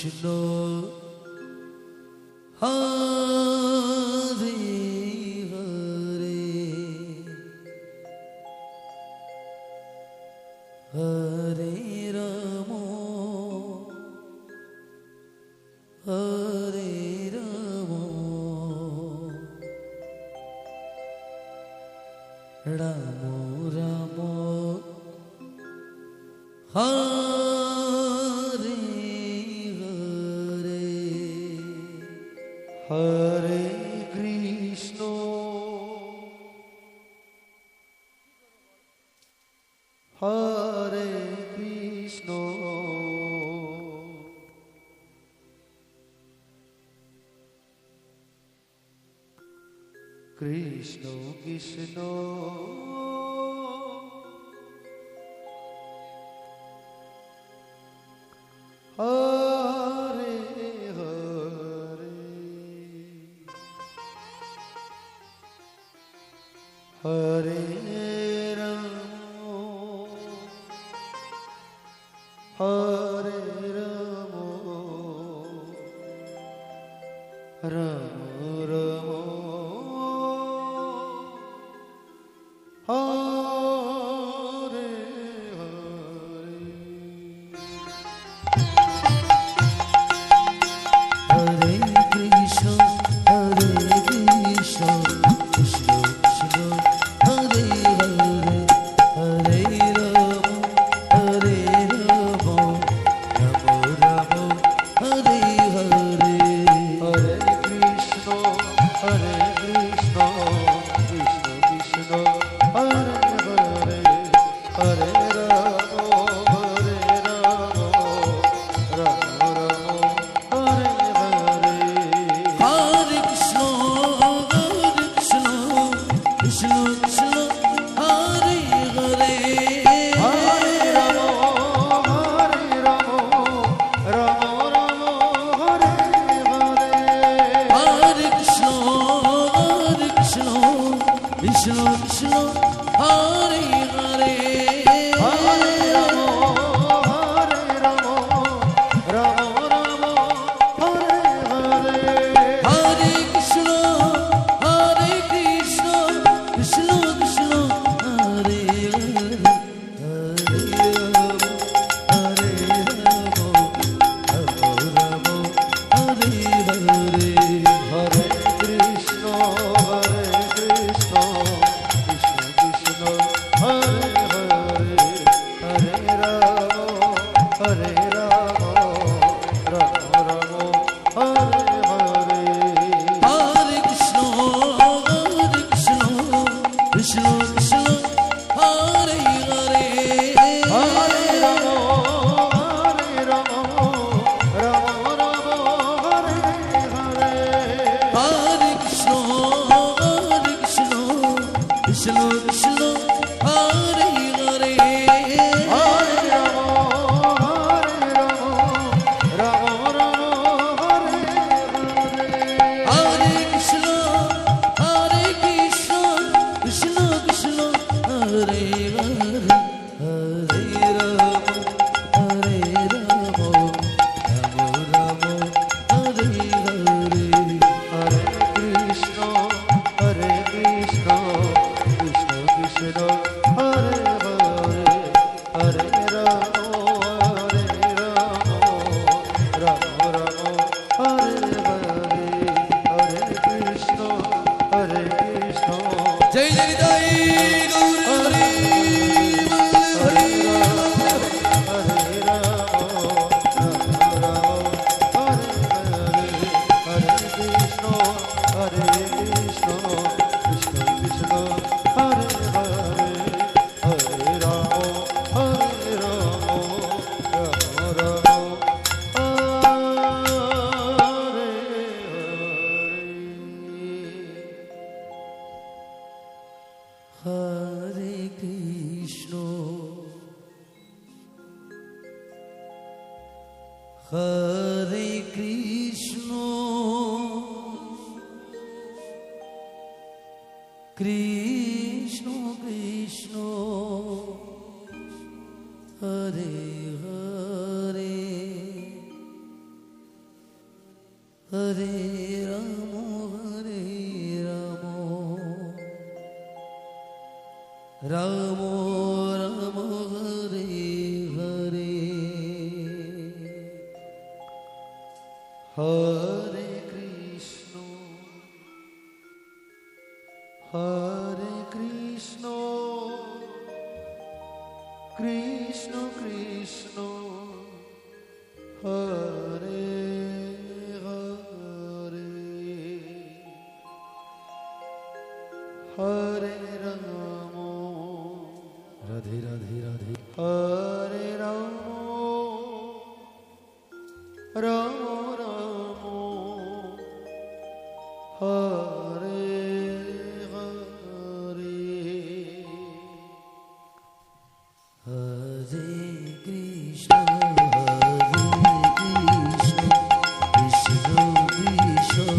কৃষ্ণ হরে হরে হরে রাম হরে রাম রাম রাম হরে হরে হরে কৃষ্ণ হরে কৃষ্ণ কৃষ্ণ কৃষ্ণ হরে হরে হরে রাম হরে রাম রাম রাম হরে হরে হরে কৃষ্ণ হরে কৃষ্ণ কৃষ্ণ কৃষ্ণ হরে হরে হরে রাম হরে রাম রাম রাম হরে হরে হরে কৃষ্ণ হরে কৃষ্ণ কৃষ্ণ কৃষ্ণ হরে হরে হরে রাম হরে Ram Ram Ram Hare Hare Hare Krishna Krishna Krishna Hare Hare Hare Ram Ram Ram Hare Hare Hare Krishna Krishna Krishna Hare Hare Hare Ram Ram Ram Hare Hare Hare Krishna Krishna Krishna Hare Hare Hare Ram Ram Hare Hare Hare Krishna Krishna Hare Ramo, Hare Ramo, Ramo Ramo, Hare Hare, Hare Krishna, Hare Krishna, Krishna Krishna, Hare Hare, Hare Ramo, Radhe Radhe Radhe, Hare Ramo, Ramo Ramo, Hare Hare, Hare Krishna, Hare Krishna, Krishna Krishna,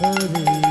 Hare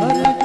Hare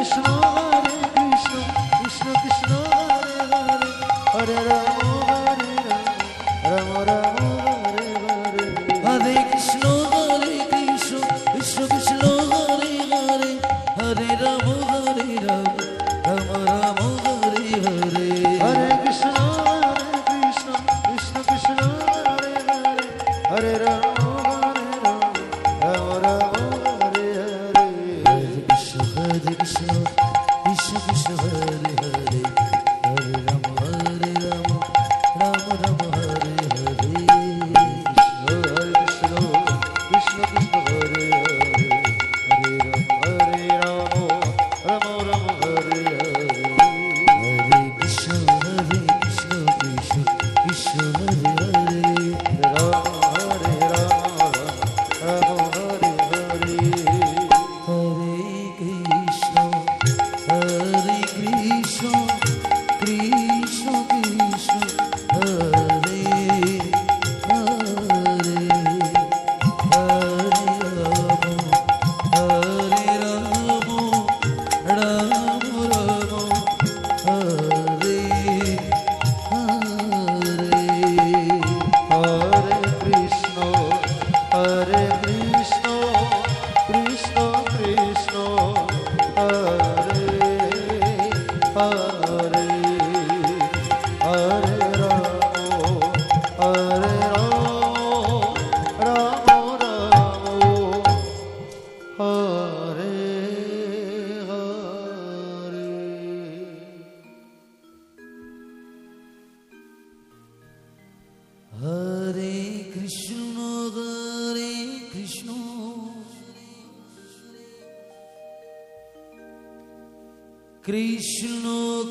Krishna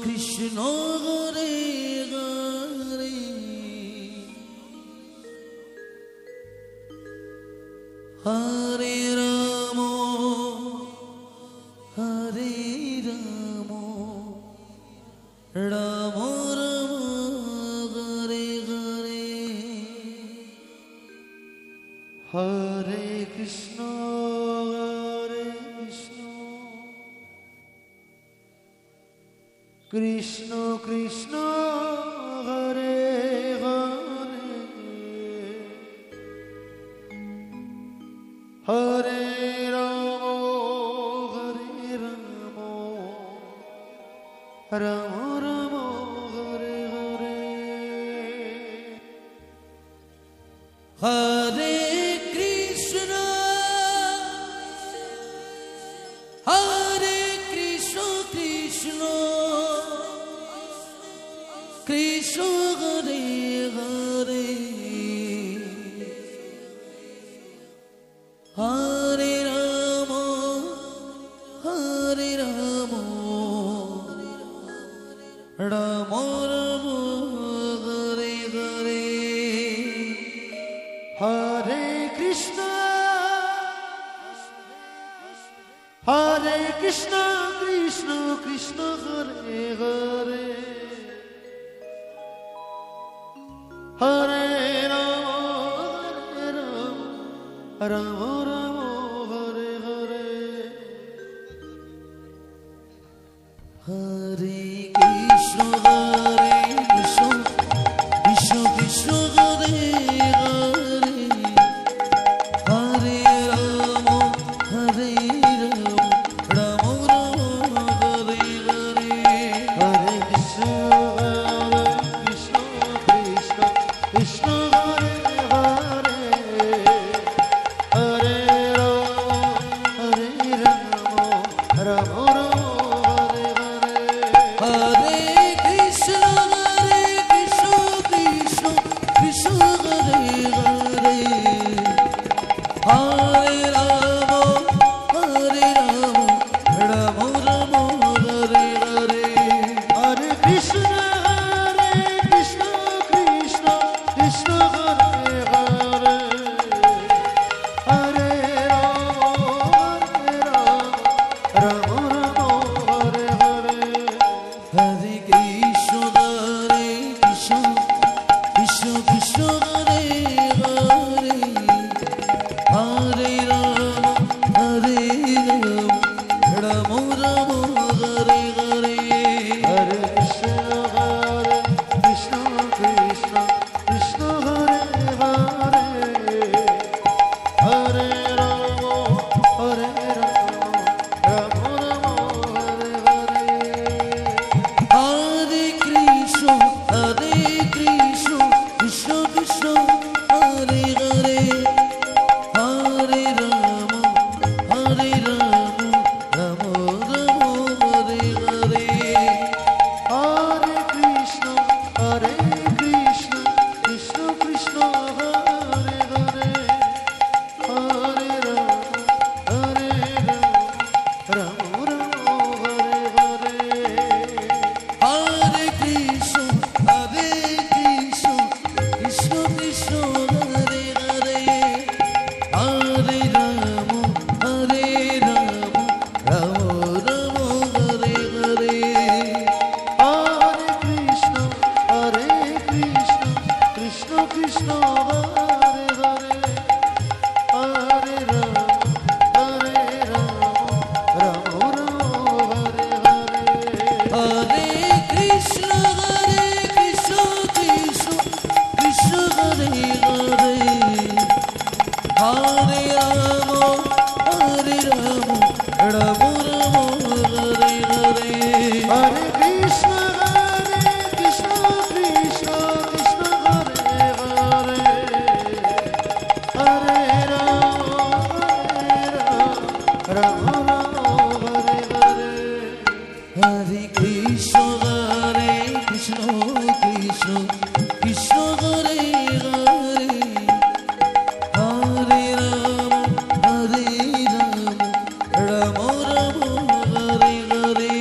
Krishna Hare Hare Hare Ram হরে রাম রাম রাম হরে হরে হরে কৃষ্ণ হরে কৃষ্ণ কৃষ্ণ কৃষ্ণ হরে হরে হরে রাম রাম রাম হরে হরে হরে কৃষ্ণ হরে Krishna Krishna Krishna Hare Hare Hare Ram Ram Ram Hare Hare Hare Krishna Krishna Krishna Hare Hare Hare Ram Ram Ram Hare Hare Hare Krishna Krishna Krishna Krishna Hare Hare Hare Ram Ram Ram Hare Hare Hare Krishna Krishna Krishna Krishna Hare Hare Hare Ram Ram Ram Hare Hare Hare Krishna Krishna Krishna Hare Hare Hare Ram Ram Ram Hare Hare Hare Krishna Krishna Krishna Hare Hare Hare Ram Hare Hare Hare Krishna Krishna Krishna Hare Hare Hare Ram Ram Hare Hare Hare Krishna Krishna Krishna Hare Hare Hare Ram Ram Hare Hare Hare Krishna Krishna Krishna Hare Hare Hare Ram Ram Hare Hare Hare Krishna Krishna Krishna Hare Hare Hare Ram Ram Hare Hare Hare Krishna Krishna Krishna Hare Hare Hare Ram Ram Ram Hare Hare Hare Krishna Krishna Krishna Hare Hare Hare Ram Ram Hare Hare Hare Krishna Krishna Krishna Hare Hare Hare Ram Ram Hare Hare Hare Krishna Krishna Krishna Hare Hare Hare Ram Ram Hare Hare Hare Krishna Krishna Krishna Hare Hare Hare Ram Ram Ram Hare Hare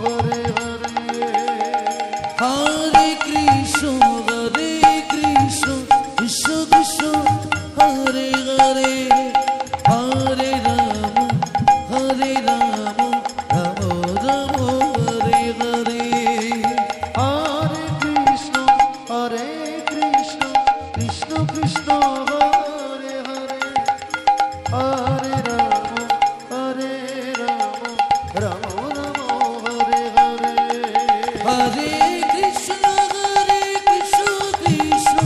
Hare Hare Hare Krishna Krishna Krishna Hare Hare Hare Rama Rama Rama Hare Hare Hare Krishna Krishna Krishna Hare Hare Hare Rama Rama Rama Hare Hare Hare Krishna Krishna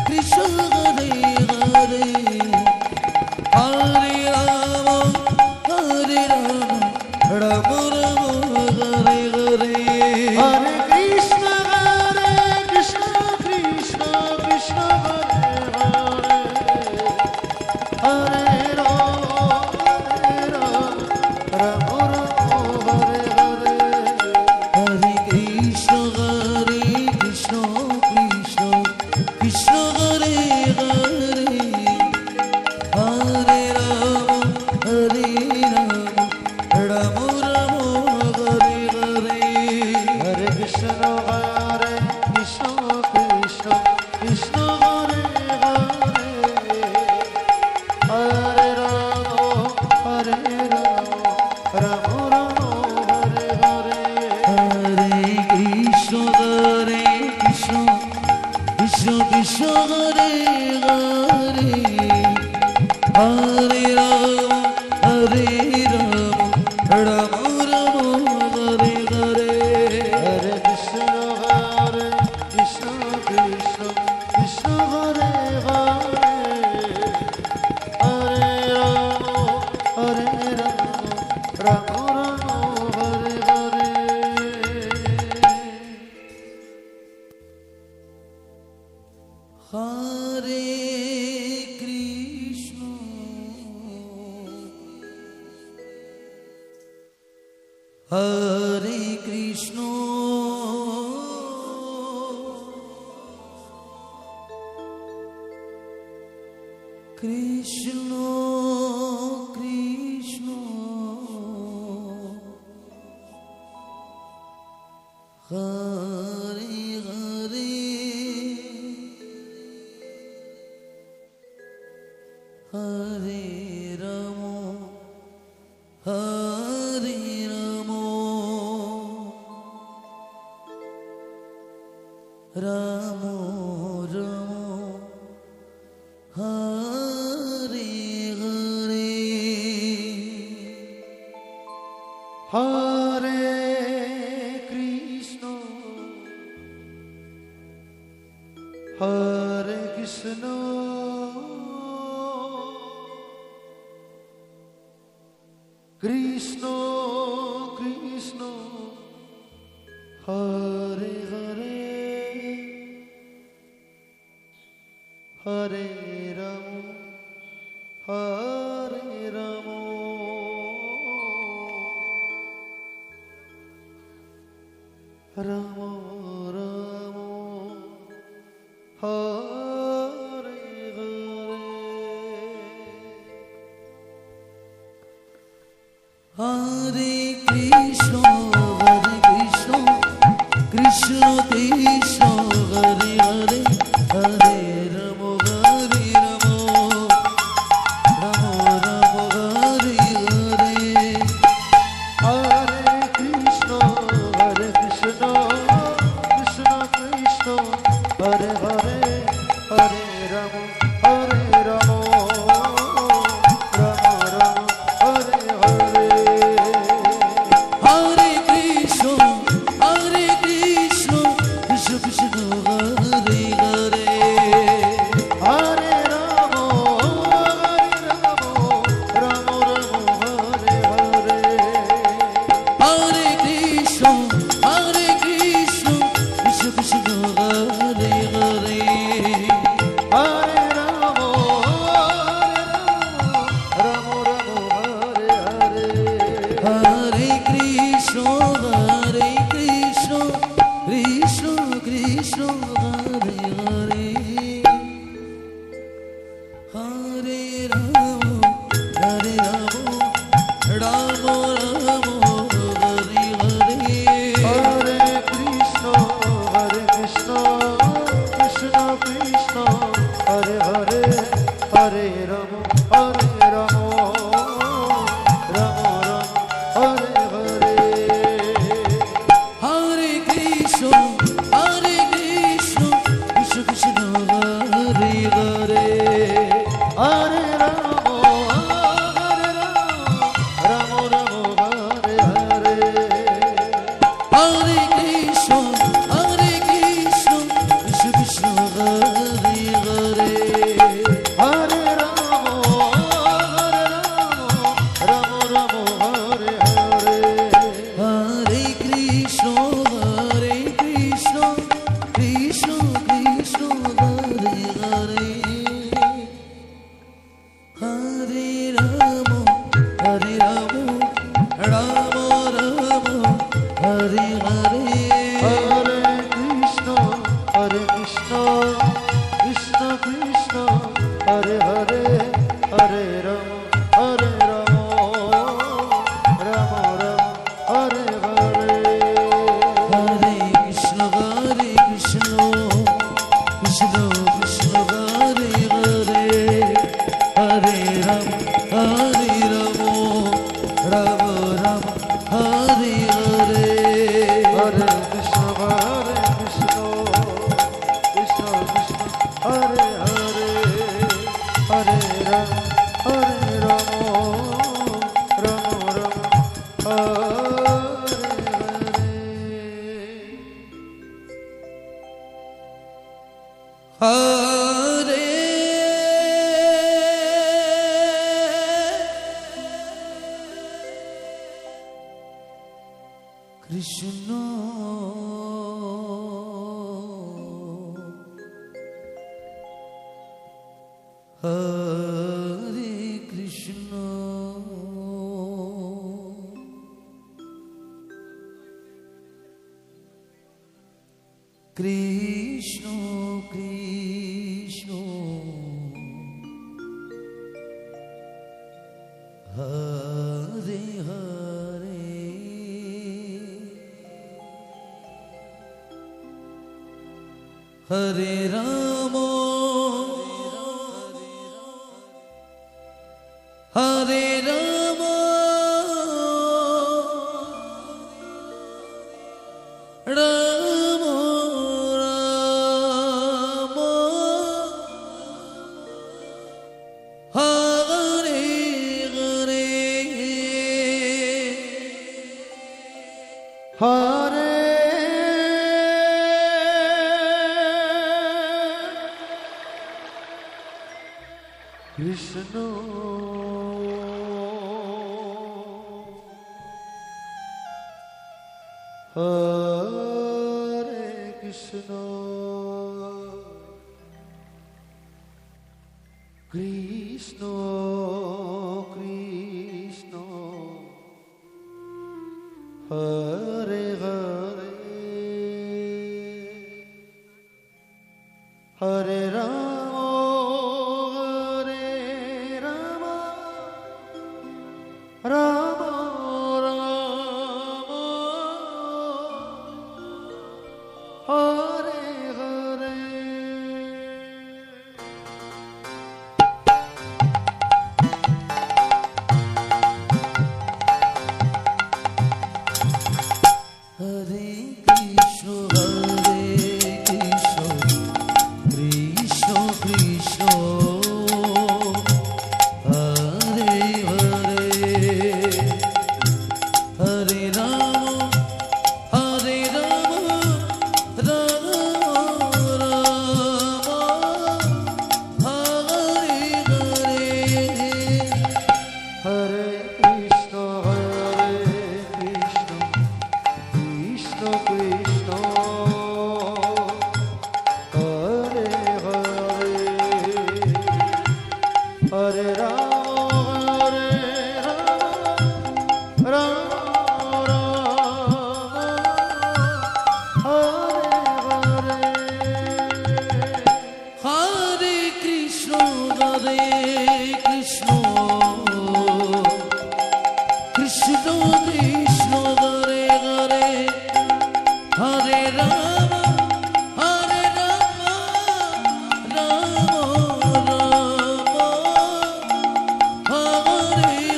Krishna Hare Hare Hare Rama Rama Rama Hare Hare Hare Krishna Krishna Krishna Hare Hare Hare Rama Rama Hare Hare Hare Krishna Krishna Krishna Hare Hare Hare Rama Rama Rama Hare Hare Hare Krishna Krishna Krishna Hare Hare Hare Rama Rama Rama Hare Hare Hare Krishna Krishna Krishna Hare Hare Hare Rama Rama Rama Hare Hare Hare Krishna Krishna Krishna Hare Hare Hare Rama Rama Hare Hare Hare Krishna Hare Krishna Krishna Krishna Hare Hare Hare Rama Hare Rama Rama Rama Hare Hare Hare Krishna Hare Krishna Krishna Krishna Hare Hare Hare Rama Hare Rama Rama Rama Hare Hare Hare Krishna Krishna Krishna Hare Hare Hare Rama Rama Rama Hare Hare Hare Krishna Krishna Krishna Hare Hare Hare Rama Rama Rama Hare Hare Hare Krishna Krishna Krishna Krishna হরে কৃষ্ণ কৃষ্ণ কৃষ্ণ হরে হরে হরে রাম হরে রাম রাম রাম হরে হরে হরে কৃষ্ণ হরে কৃষ্ণ কৃষ্ণ কৃষ্ণ হরে হরে হরে রাম হরে রাম রাম রাম হরে হরে হরে কৃষ্ণ হরে কৃষ্ণ কৃষ্ণ কৃষ্ণ হরে হরে হরে রাম হরে রাম রাম রাম হরে হরে হরে কৃষ্ণ কৃষ্ণ কৃষ্ণ হরে হরে হরে রাম রাম রাম হরে হরে হরে কৃষ্ণ হরে কৃষ্ণ কৃষ্ণ কৃষ্ণ হরে হরে হরে রাম হরে রাম রাম রাম হরে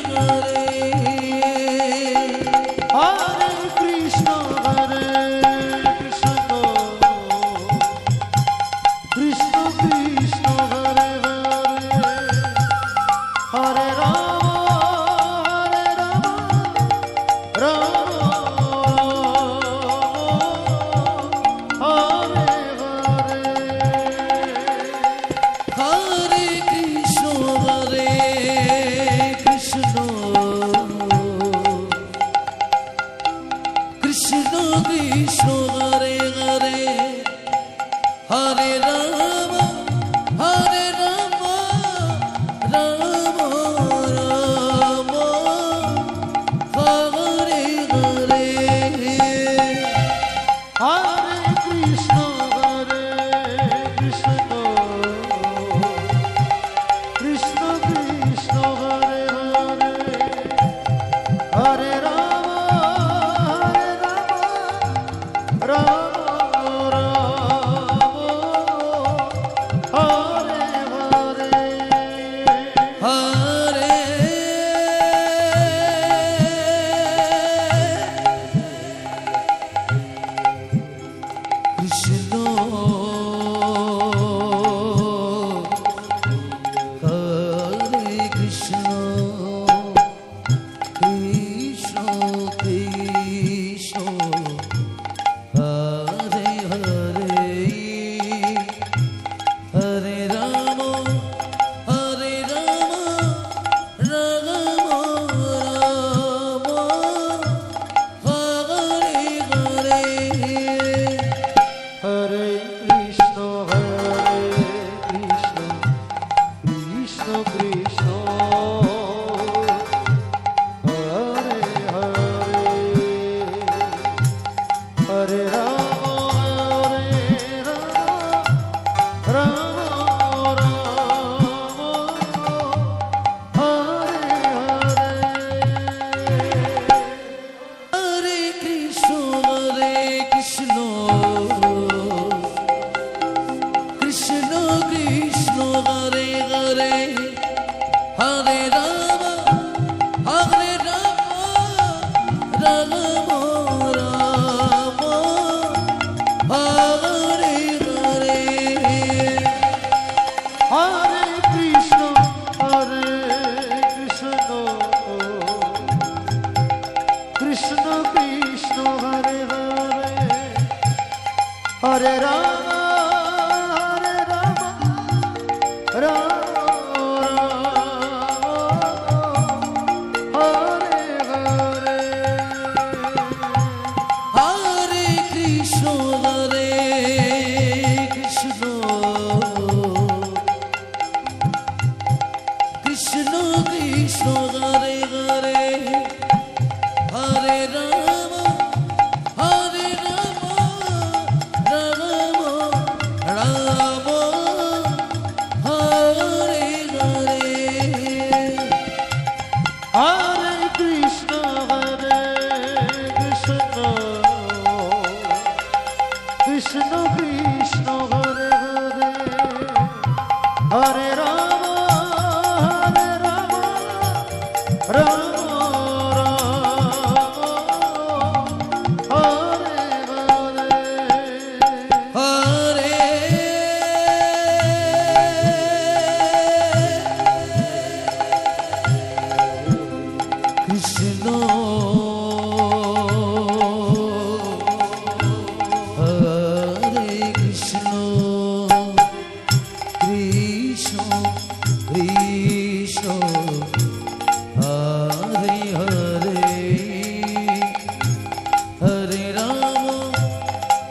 হরে হরে কৃষ্ণ কৃষ্ণ কৃষ্ণ হরে হরে হরে রাম রাম হরে হরে হরে কৃষ্ণ হরে কৃষ্ণ কৃষ্ণ কৃষ্ণ হরে হরে হরে রাম হরে Ram Ram Ram Hare Hare Hare Krishna, Krishna Krishna, Hare Hare, Hare Rama, Rama Rama, Hare Hare. Hare Krishna, Hare Krishna, Krishna Krishna, Hare Hare, Hare Rama, Hare Rama, Rama Rama, Hare Hare. Hare Krishna, Krishna Krishna, Hare Hare, Hare Rama, Rama Rama, Hare Hare. Hare Krishna, Krishna Krishna, Hare Hare, Hare Rama, Hare Rama, Rama Rama, Hare Hare. Hare Krishna, Krishna Krishna, Hare Hare, Hare Rama, Rama Rama, Hare Hare. Hare Krishna, Krishna Krishna, Hare Hare, Hare Rama, Hare Rama, Rama Rama, Hare Hare. Hare Krishna, Krishna Krishna, Hare Hare, Hare Rama, Rama Rama, Hare Hare. Krishna, Hare Krishna, Krishna Krishna, Hare Hare, Hare Rama,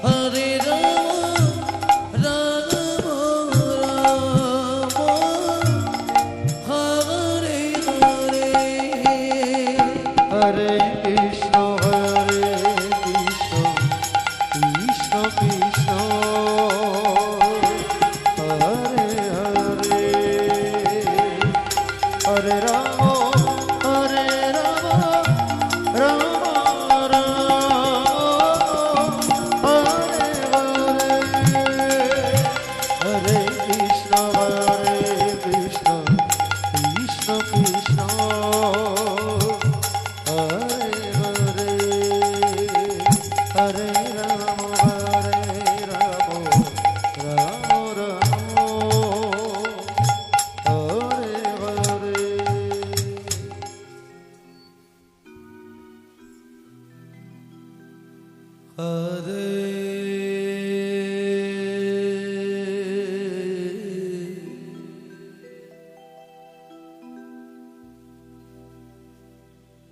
Hare Rama, Rama Rama, Hare Hare. Hare Krishna, Krishna Krishna, Hare Hare, Hare Rama, Rama Rama, Hare Hare. Hare Krishna, Krishna Krishna, Hare Hare, Hare Rama, Rama Rama, Hare Hare.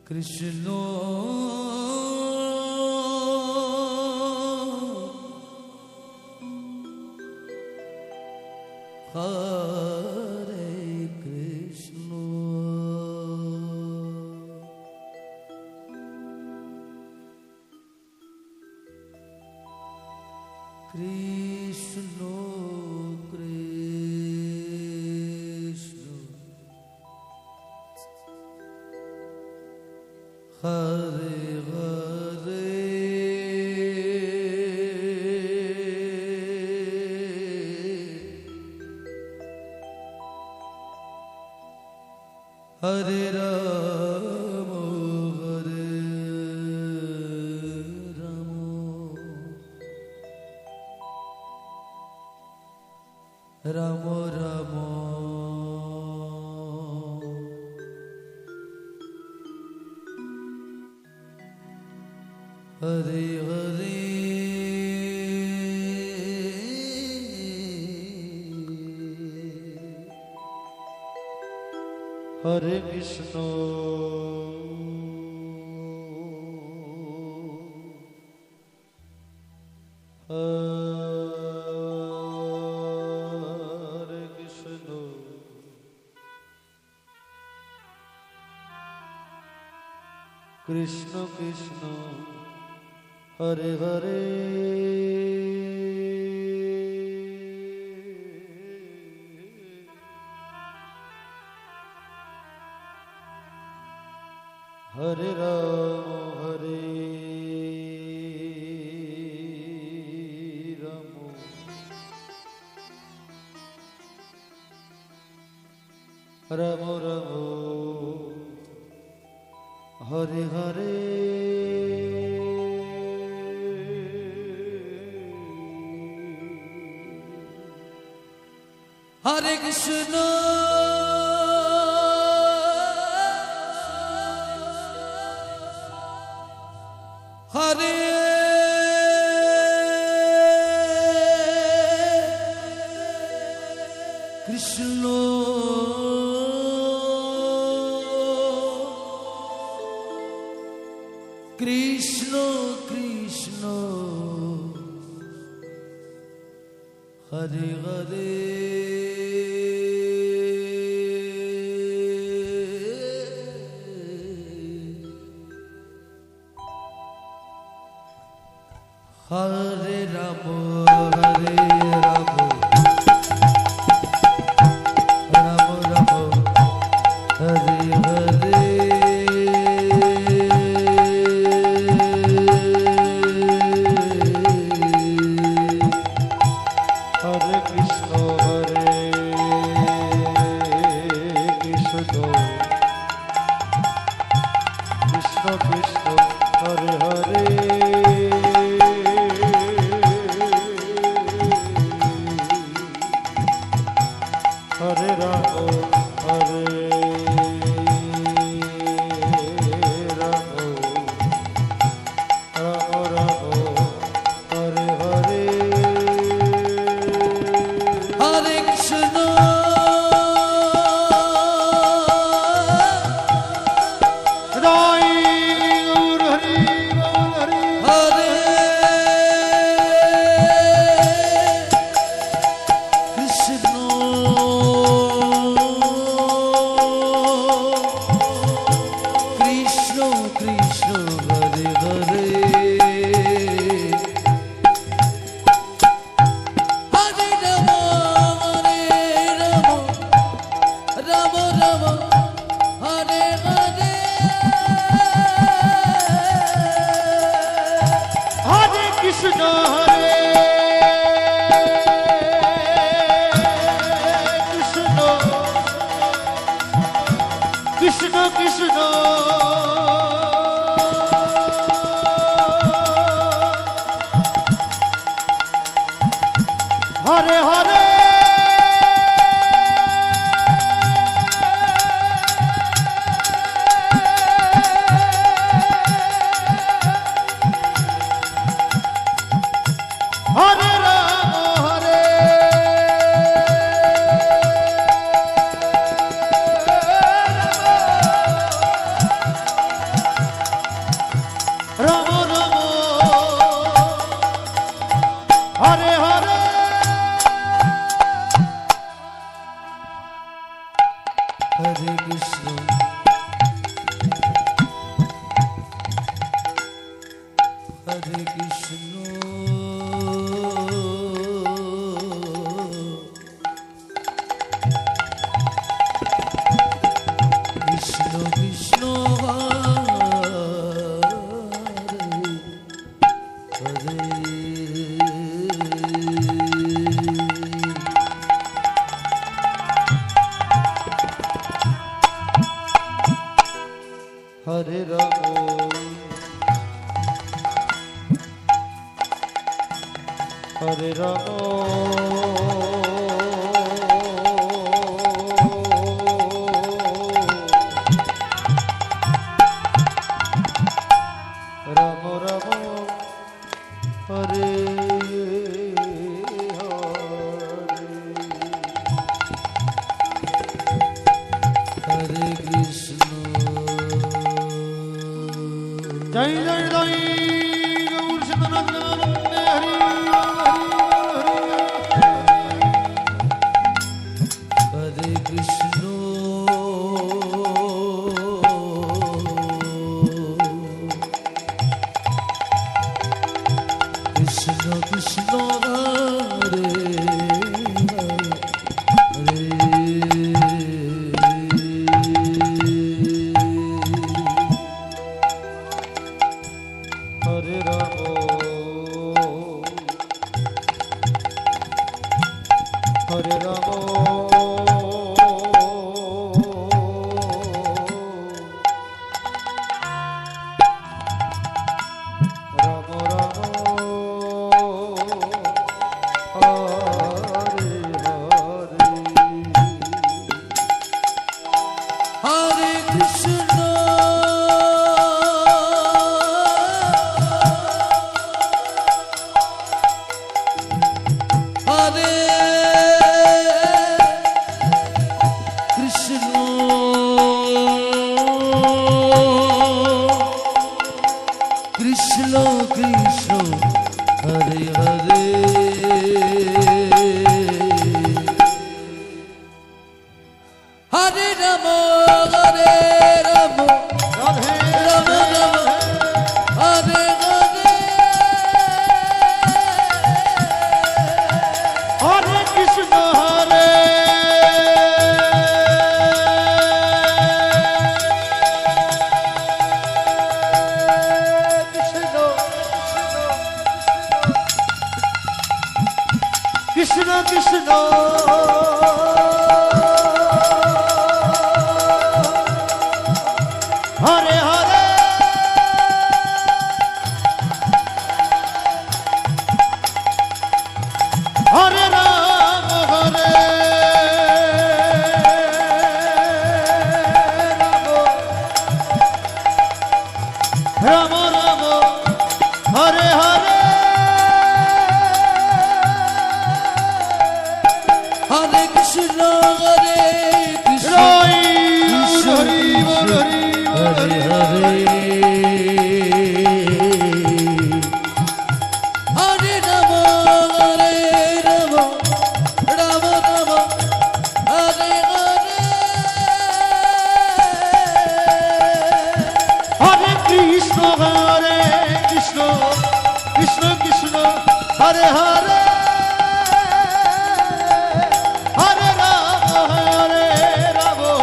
Krishna, Hare Krishna, Krishna Krishna Hare Hare Hare Ram হরে রাম রাম রাম হরে হরে হরে কৃষ্ণ হরে কৃষ্ণ কৃষ্ণ কৃষ্ণ হরে হরে হরে রাম হরে রাম রাম রাম হরে হরে হরে কৃষ্ণ হরে কৃষ্ণ কৃষ্ণ কৃষ্ণ হরে হরে হরে রাম হরে রাম রাম রাম হরে হরে হরে কৃষ্ণ হরে কৃষ্ণ কৃষ্ণ কৃষ্ণ হরে হরে হরে রাম হরে রাম রাম রাম হরে হরে হরে কৃষ্ণ রাই গৌর হরি গৌর হরি হরে কৃষ্ণ কৃষ্ণ কৃষ্ণ হরে হরে হরে রাম রাম রাম হরে হরে হরে কৃষ্ণ হরে Krishna Krishna Krishna Hare Hare Hare Ramo, Hare Ramo, Ramo Ramo, Hare Hare Krishna. Jai Jai Jai Gaur Sitananda Hari Hare Krishna. Krishna Krishna Hare Hare Ramo, Hare Ramo, Ramo Ramo, Hare Hare, Hare Krishna. Hare Krishna. Krishna Krishna Hare Hare. Hare Rama Hare Rama Radhe Rama Rama Hare Hare. Hare Krishna Hare Krishna Krishna Hare Hare Hare Rama Hare Rama Rama Hare Hare Hare Krishna Hare Krishna Rai Krishna Hari Krishna Hari Hare Hare. Hare Rama Hare Rama Rama Rama Hare Hare. Hare Krishna Krishna Krishna Hare Hare Hare Rama Rama Rama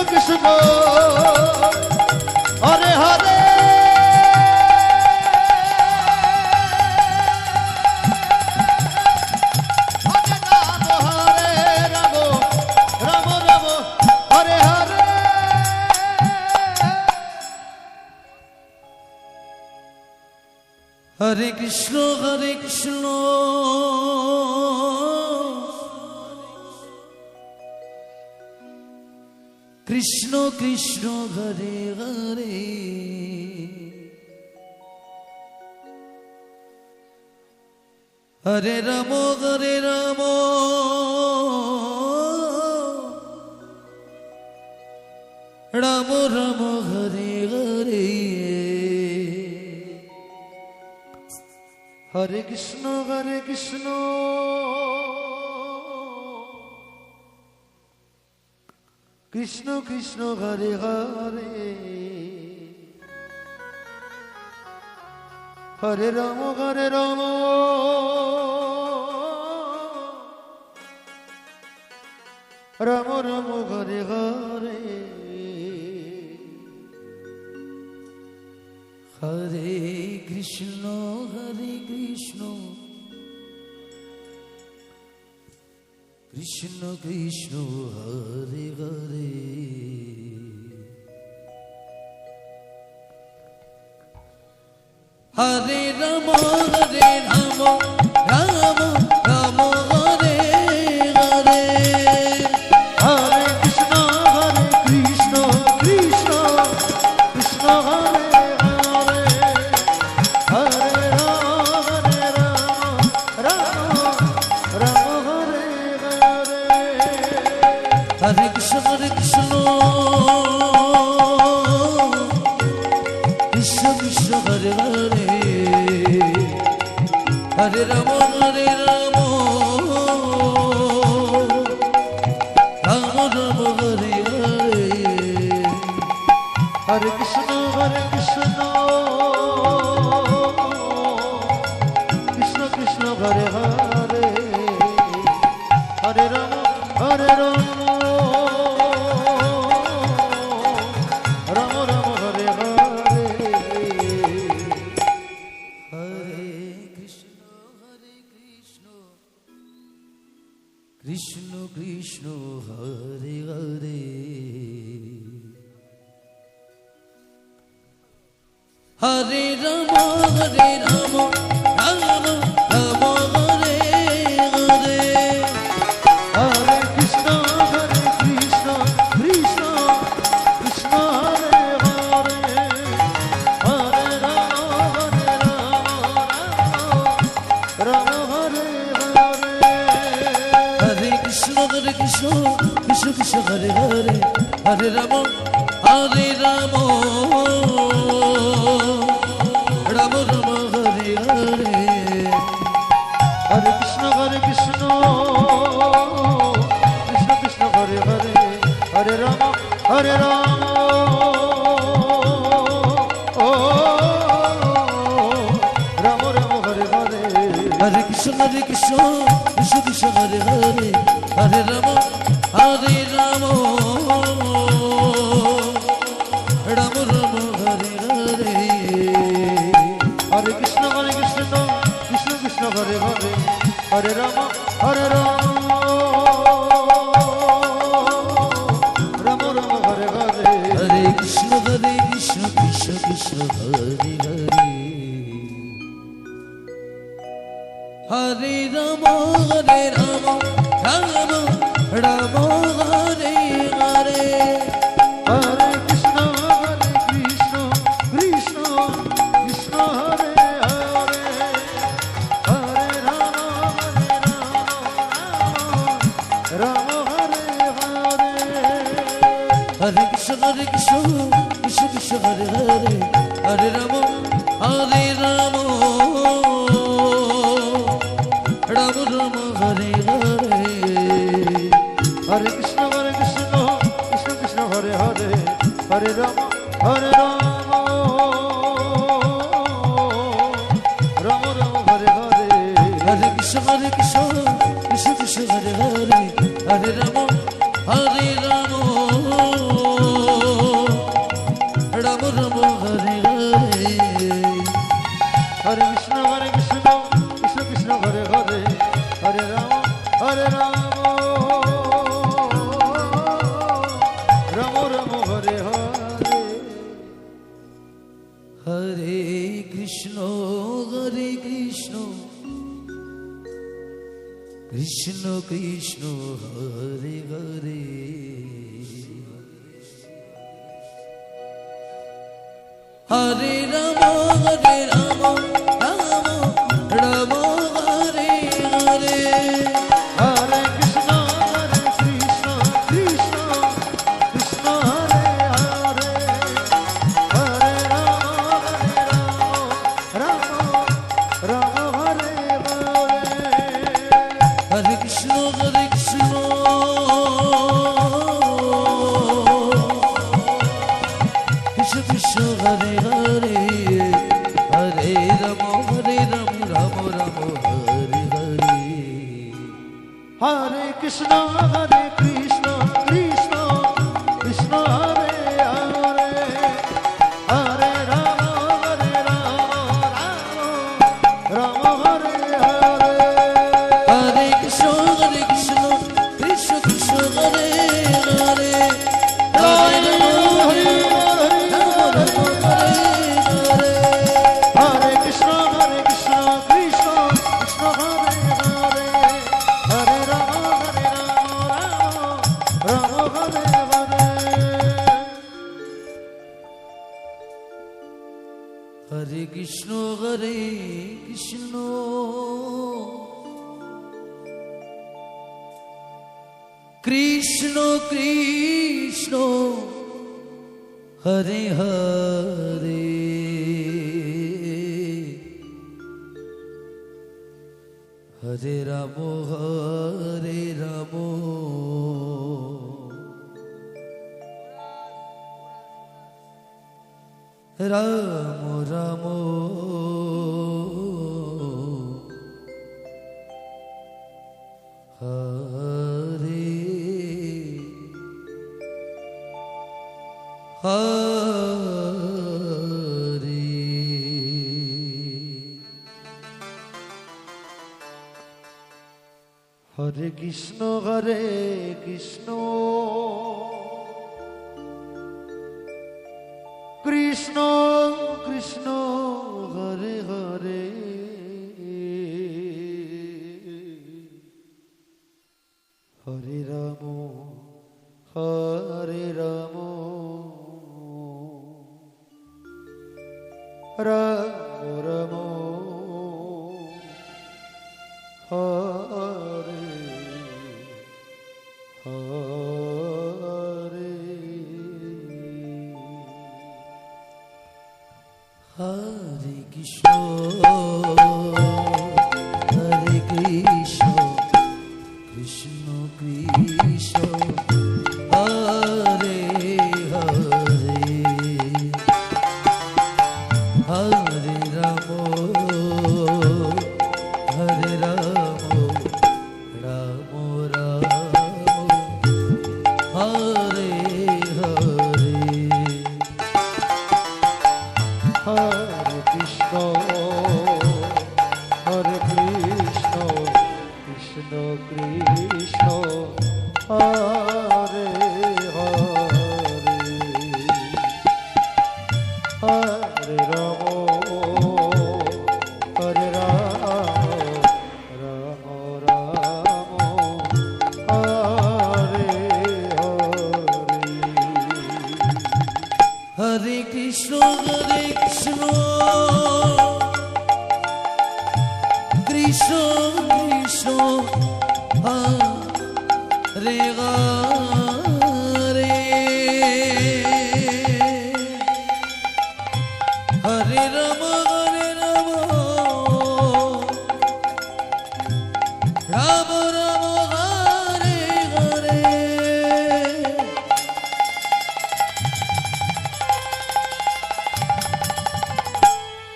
Hare Hare Hare Krishna Krishna Hare Hare Hare Krishna Hare Krishna Krishna Krishna Hare Hare. Hare Rama Hare Rama Rama Rama Hare Hare. Hare Krishna Krishna Krishna Hare Hare Hare Rama Hare Rama Rama Rama Hare Hare Hare Krishna Krishna Krishna Hare Hare Hare Rama Rama Rama Hare Hare Hare Krishna Krishna Krishna Hare Hare Hare Rama Rama Rama Hare Hare Hare Krishna Krishna Krishna Hare Hare Hare Rama Rama Rama Hare Hare Hare Krishna Krishna Krishna Hare Hare Hare Rama Rama Rama Hare Hare Hare Krishna Krishna Hare Hare Hare Rama Rama Rama Hare Hare Hare Krishna Krishna Krishna Hare Hare Hare Rama Rama Hare Hare Hare Krishna Krishna Hare Hare Hare Rama Rama Rama Hare Hare Hare Krishna Krishna Krishna Hare Hare Hare Rama Rama Hare Hare Hare Krishna Krishna Hare Hare Hare Rama Rama Rama Hare Hare Hare Krishna Krishna Hare Hare Hare Rama Rama Hare Hare Hare Krishna Krishna Hare Hare Hare Rama Rama Rama Hare Hare Hare Krishna Krishna Hare Hare Hare Rama Rama Hare Hare Hare Krishna Krishna Hare Hare Hare Rama Rama Rama Hare Hare Hare Krishna Krishna Hare Hare Hare Rama Rama Hare Hare Hare Krishna Krishna Hare Hare Hare Rama Rama Rama Hare Hare Hare Krishna Krishna Hare Hare Hare Rama Rama Hare Hare Hare Krishna Krishna Krishna Hare Hare Hare Rama Rama Rama Hare Hare Hare Krishna Krishna Hare Hare Hare Rama Hare Hare Hare Krishna Krishna হরে Krishna Krishna Krishna Hare Hare Hare Ram Ram Hare Hare Hare Krishna Krishna Krishna Hare Hare Hare Rama Hare Krishna Krishna Krishna Hare Hare Hare Rama Rama Hare Hare Hare Krishna Krishna Krishna Hare Hare Hare Rama Rama Rama Hare Hare Krishna Krishna Krishna Hare Hare Hare Rama Rama Hare Hare Hare Krishna Krishna Krishna Hare Hare Hare Rama Rama Rama Hare Hare Hare Krishna Krishna Krishna Hare Hare Hare Rama Rama Hare Hare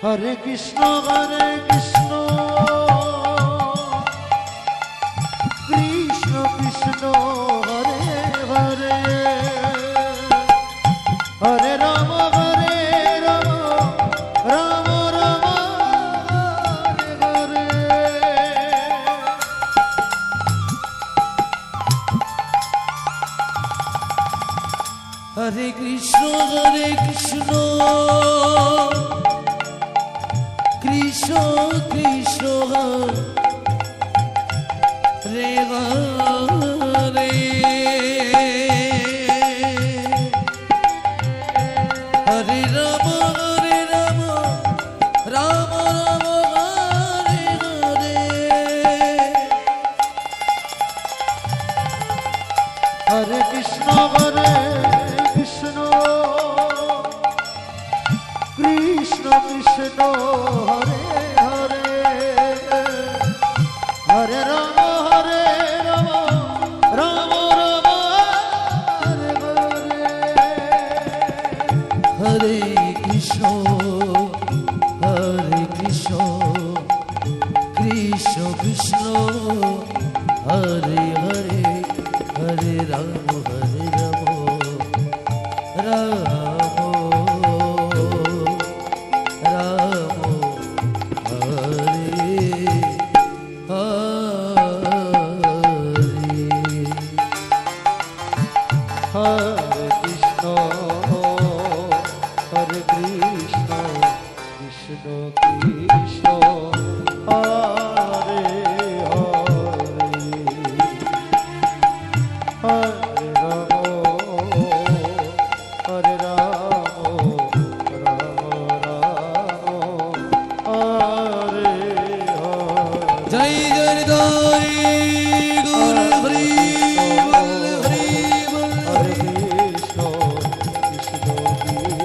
Hare Krishna Krishna Krishna Hare Hare Hare Rama Rama Rama Hare Hare Hare Krishna Krishna Krishna Hare Hare Hare Rama Rama Rama Hare Hare Hare Krishna Krishna Krishna Hare Hare Hare Rama Rama Rama Hare Hare Hare Krishna Krishna Krishna Hare Hare Hare Rama Rama Hare Hare Hare Krishna Krishna Krishna Hare Hare Krishna Hare Hare Hare Ram Ram Ram Hare Hare জয় জয় জয় গুরু হরি বল হরি বল হরে কৃষ্ণ কৃষ্ণ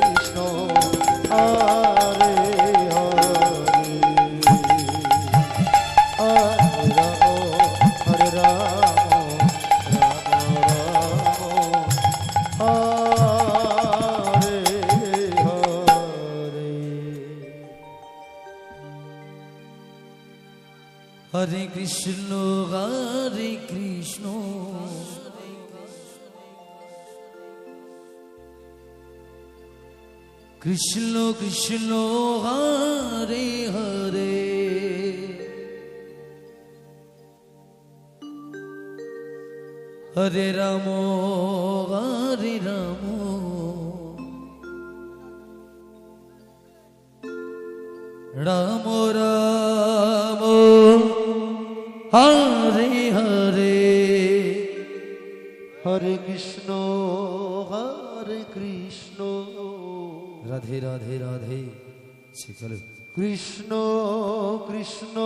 কৃষ্ণ হরে হরে হরে রাম হরে হরে হরে কৃষ্ণ হরে কৃষ্ণ কৃষ্ণ কৃষ্ণ হরে হরে হরে রাম রাম রাম হরে হরে হরে কৃষ্ণ হরে কৃষ্ণ রাধে রাধে রাধে শিখল কৃষ্ণ কৃষ্ণ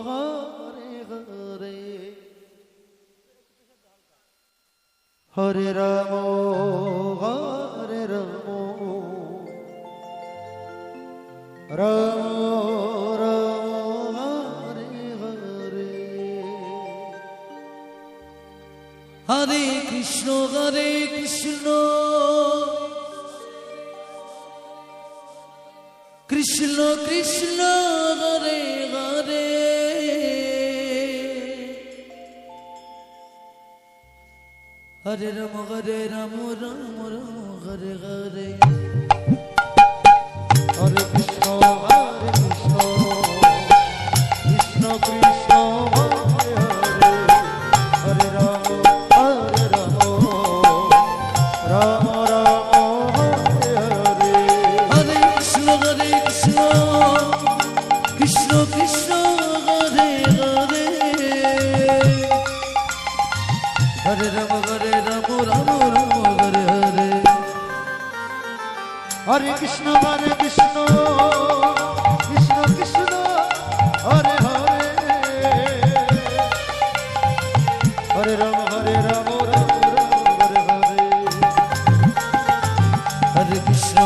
হরে হরে হরে রাম রাম রাম হরে হরে হরে কৃষ্ণ কৃষ্ণ কৃষ্ণ হরে হরে হরে রাম রাম রাম হরে হরে হরে কৃষ্ণ কৃষ্ণ কৃষ্ণ হরে হরে হরে রাম রাম রাম হরে হরে হরে কৃষ্ণ কৃষ্ণ কৃষ্ণ হরে হরে হরে রাম রাম রাম হরে হরে হরে কৃষ্ণ কৃষ্ণ কৃষ্ণ হরে হরে হরে রাম হরে হরে হরে কৃষ্ণ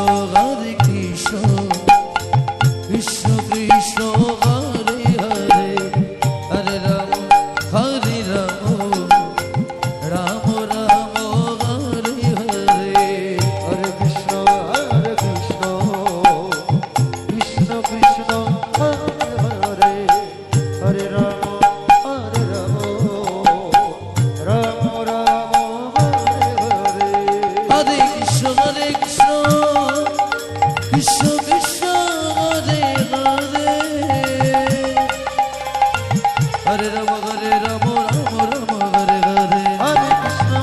কৃষ্ণ কৃষ্ণ কৃষ্ণ হরে হরে হরে রাম রাম রাম হরে হরে হরে কৃষ্ণ কৃষ্ণ কৃষ্ণ হরে হরে হরে রাম রাম রাম হরে হরে হরে কৃষ্ণ কৃষ্ণ কৃষ্ণ হরে হরে হরে রাম রাম রাম হরে হরে হরে কৃষ্ণ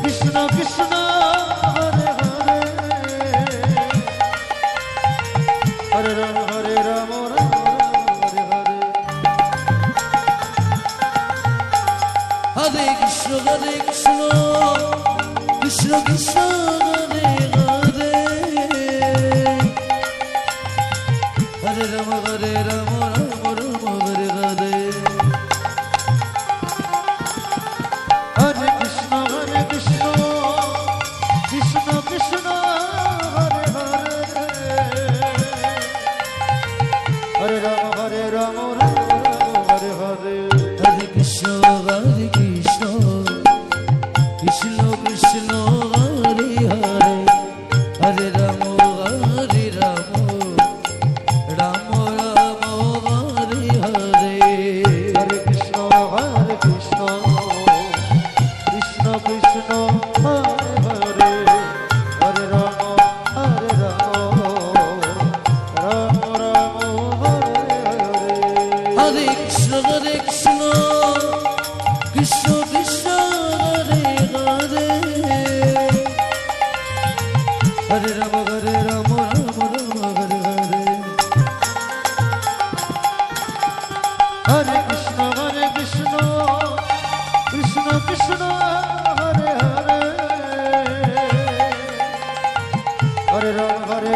কৃষ্ণ কৃষ্ণ হরে হরে হরে রাম রাম হরে হরে হরে কৃষ্ণ কৃষ্ণ কৃষ্ণ হরে হরে হরে রাম রাম রাম হরে হরে হরে কৃষ্ণ কৃষ্ণ কৃষ্ণ হরে হরে হরে রাম হরে হরে হরে কৃষ্ণ কৃষ্ণ কৃষ্ণ কৃষ্ণ হরে হরে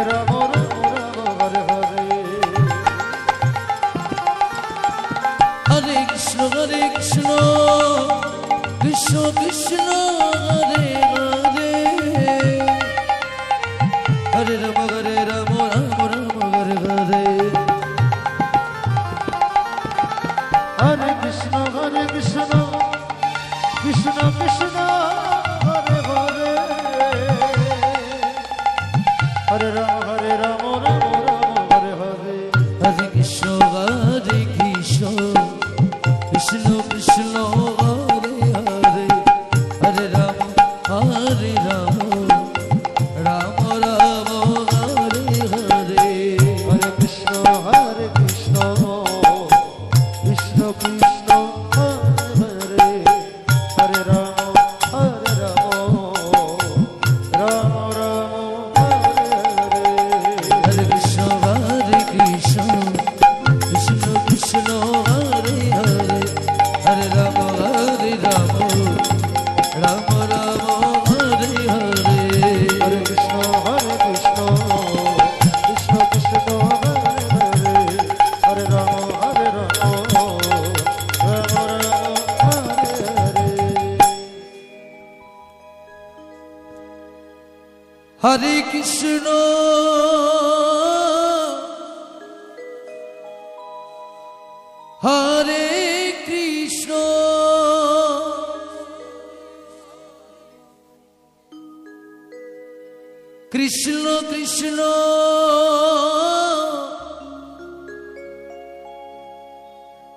রাম রাম রাম হরে হরে হরে কৃষ্ণ কৃষ্ণ কৃষ্ণ হরে হরে হরে রাম রাম রাম হরে হরে হরে কৃষ্ণ কৃষ্ণ কৃষ্ণ হরে হরে হরে রাম রাম হরে হরে হরে কৃষ্ণ কৃষ্ণ কৃষ্ণ হরে হরে হরে রাম রাম রাম হরে হরে হরে কৃষ্ণ কৃষ্ণ কৃষ্ণ হরে হরে হরে রাম রাম রাম হরে হরে হরে কৃষ্ণ কৃষ্ণ কৃষ্ণ হরে হরে হরে রাম রাম রাম হরে হরে হরে কৃষ্ণ কৃষ্ণ কৃষ্ণ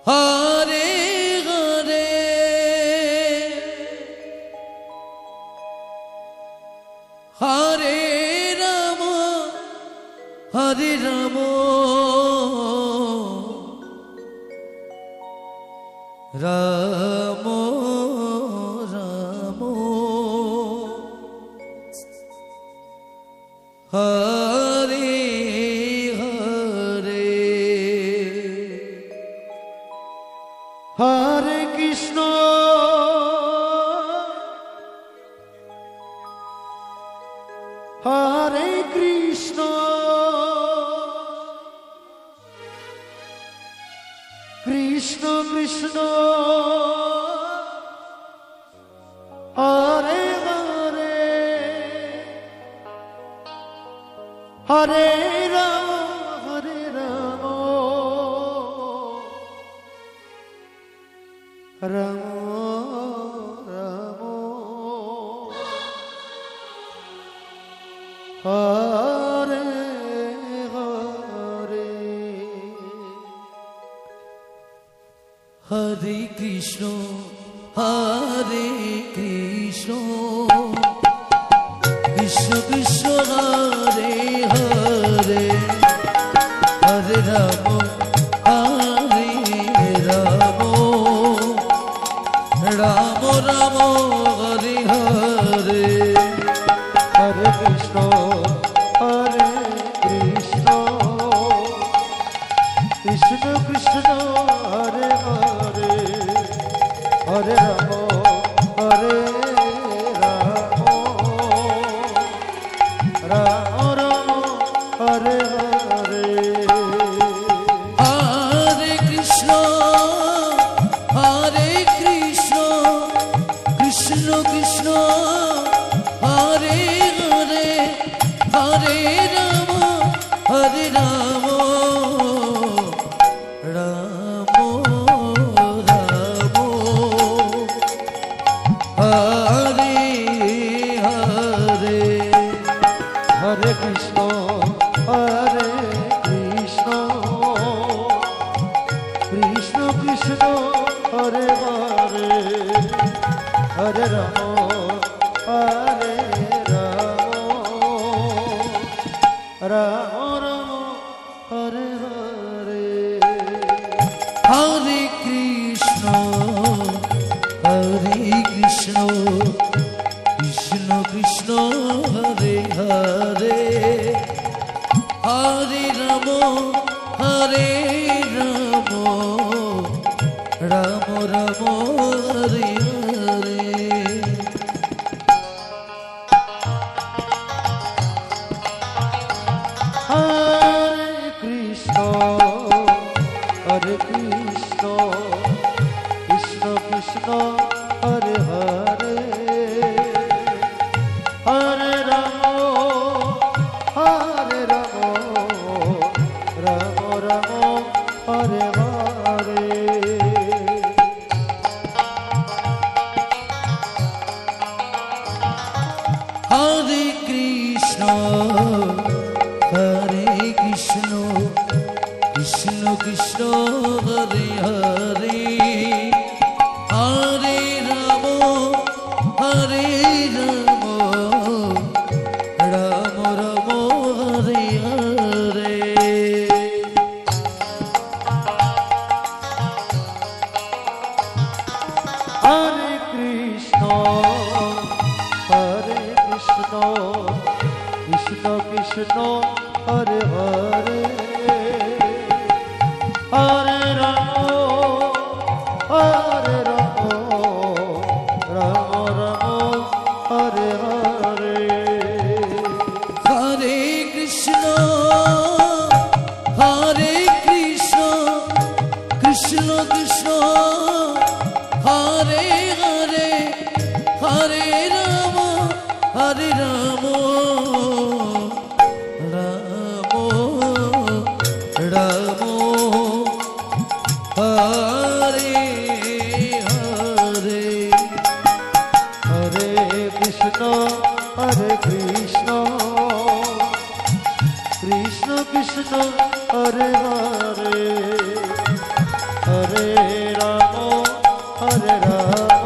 হরে হরে হরে রাম রাম হরে হরে হরে কৃষ্ণ হরে কৃষ্ণ কৃষ্ণ কৃষ্ণ হরে হরে হরে রাম রাম রাম হরে হরে হরে কৃষ্ণ হরে কৃষ্ণ কৃষ্ণ কৃষ্ণ হরে হরে হরে রাম রাম রাম হরে হরে হরে কৃষ্ণ কৃষ্ণ কৃষ্ণ হরে হরে হরে রাম রাম রাম হরে হরে হরে কৃষ্ণ কৃষ্ণ কৃষ্ণ হরে হরে হরে রাম রাম রাম হরে হরে হরে কৃষ্ণ কৃষ্ণ কৃষ্ণ হরে হরে হরে রাম রাম রাম হরে হরে হরে কৃষ্ণ কৃষ্ণ কৃষ্ণ হরে হরে হরে রাম রাম হরে হরে হরে কৃষ্ণ কৃষ্ণ কৃষ্ণ হরে হরে হরে রাম রাম রাম হরে হরে রাম রাম রাম হরে হরে হরে কৃষ্ণ হরে কৃষ্ণ কৃষ্ণ কৃষ্ণ হরে হরে হরে রাম হরে রাম রাম রাম হরে হরে হরে কৃষ্ণ কৃষ্ণ কৃষ্ণ হরে হরে হরে রাম রাম রাম হরে হরে হরে কৃষ্ণ কৃষ্ণ কৃষ্ণ হরে হরে হরে রাম রাম রাম হরে হরে হরে কৃষ্ণ কৃষ্ণ কৃষ্ণ হরে হরে হরে রাম রাম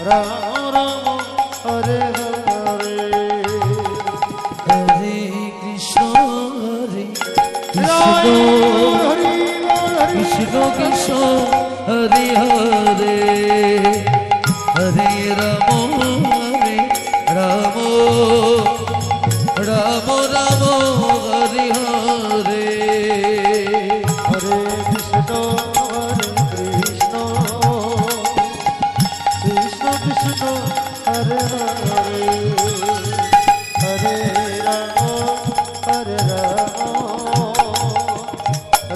রাম হরে হরে হরে কৃষ্ণ কৃষ্ণ কৃষ্ণ হরে হরে হরে রাম রাম রাম রাম হরে হরে হরে কৃষ্ণ কৃষ্ণ কৃষ্ণ হরে হরে হরে রাম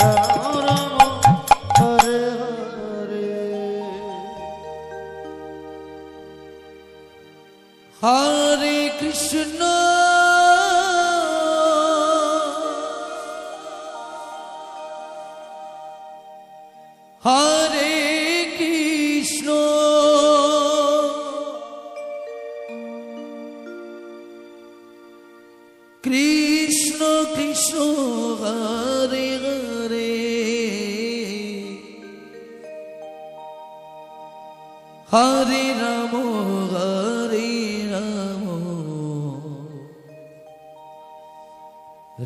রাম রাম হরে হরে হরে কৃষ্ণ হরে কৃষ্ণ কৃষ্ণ কৃষ্ণ হরে হরে হরে রাম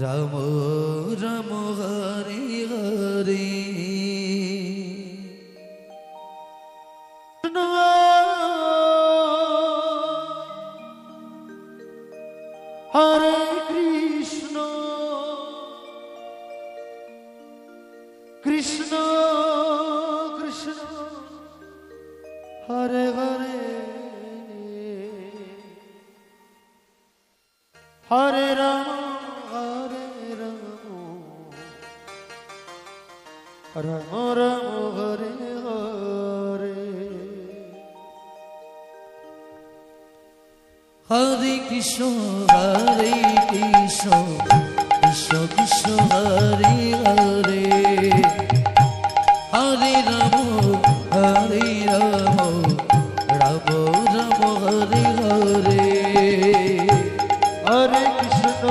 রাম রাম হরে হরে হরে কৃষ্ণ কৃষ্ণ কৃষ্ণ হরে হরে হরে রাম রাম রাম হরে হরে হরে কৃষ্ণ কৃষ্ণ কৃষ্ণ হরে হরে হরে রাম রাম রাম হরে হরে হরে কৃষ্ণ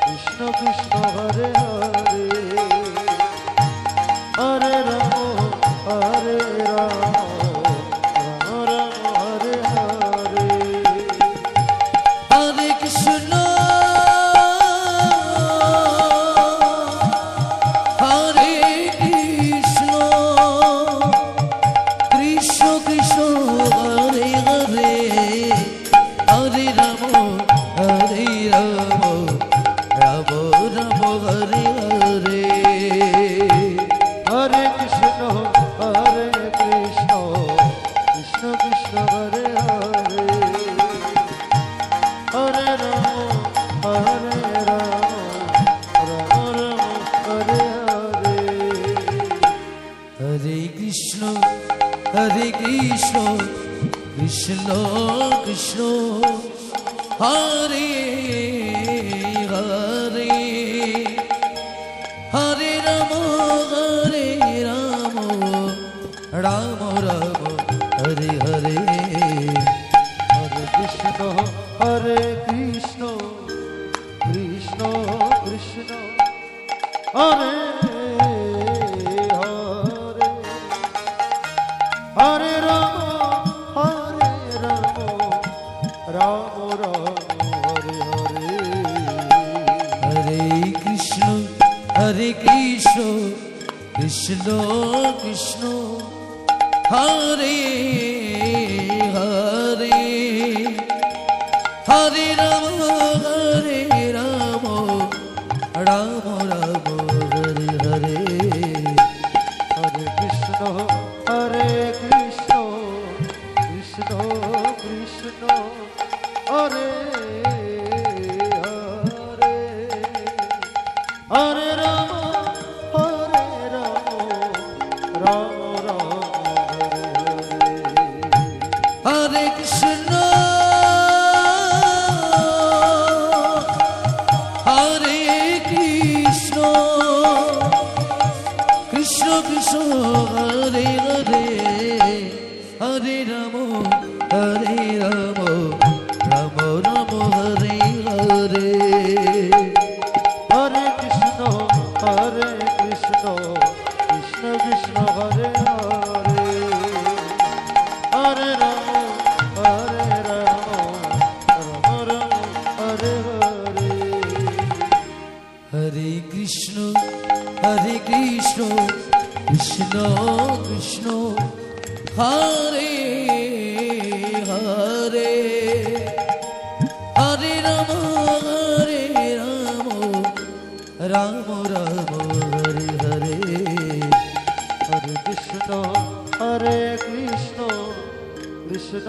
কৃষ্ণ কৃষ্ণ হরে হরে হরে রাম রাম রাম হরে হরে হরে কৃষ্ণ হরে কৃষ্ণ কৃষ্ণ কৃষ্ণ হরে হরে হরে রাম রাম রাম হরে হরে হরে কৃষ্ণ কৃষ্ণ কৃষ্ণ হরে হরে হরে রাম রাম রাম হরে হরে হরে কৃষ্ণ কৃষ্ণ কৃষ্ণ হরে হরে হরে রাম রাম রাম হরে হরে হরে কৃষ্ণ হরে কৃষ্ণ কৃষ্ণ কৃষ্ণ হরে হরে হরে রাম রাম রাম হরে হরে হরে কৃষ্ণ কৃষ্ণ কৃষ্ণ হরে হরে হরে রাম রাম রাম হরে হরে হরে কৃষ্ণ কৃষ্ণ কৃষ্ণ হরে হরে হরে রাম রাম রাম হরে কৃষ্ণ হরে কৃষ্ণ কৃষ্ণ কৃষ্ণ হরে হরে হরে রাম রাম রাম হরে হরে হরে কৃষ্ণ কৃষ্ণ কৃষ্ণ হরে হরে হরে রাম রাম হরে হরে হরে কৃষ্ণ কৃষ্ণ কৃষ্ণ হরে হরে হরে রাম রাম রাম হরে হরে হরে কৃষ্ণ কৃষ্ণ কৃষ্ণ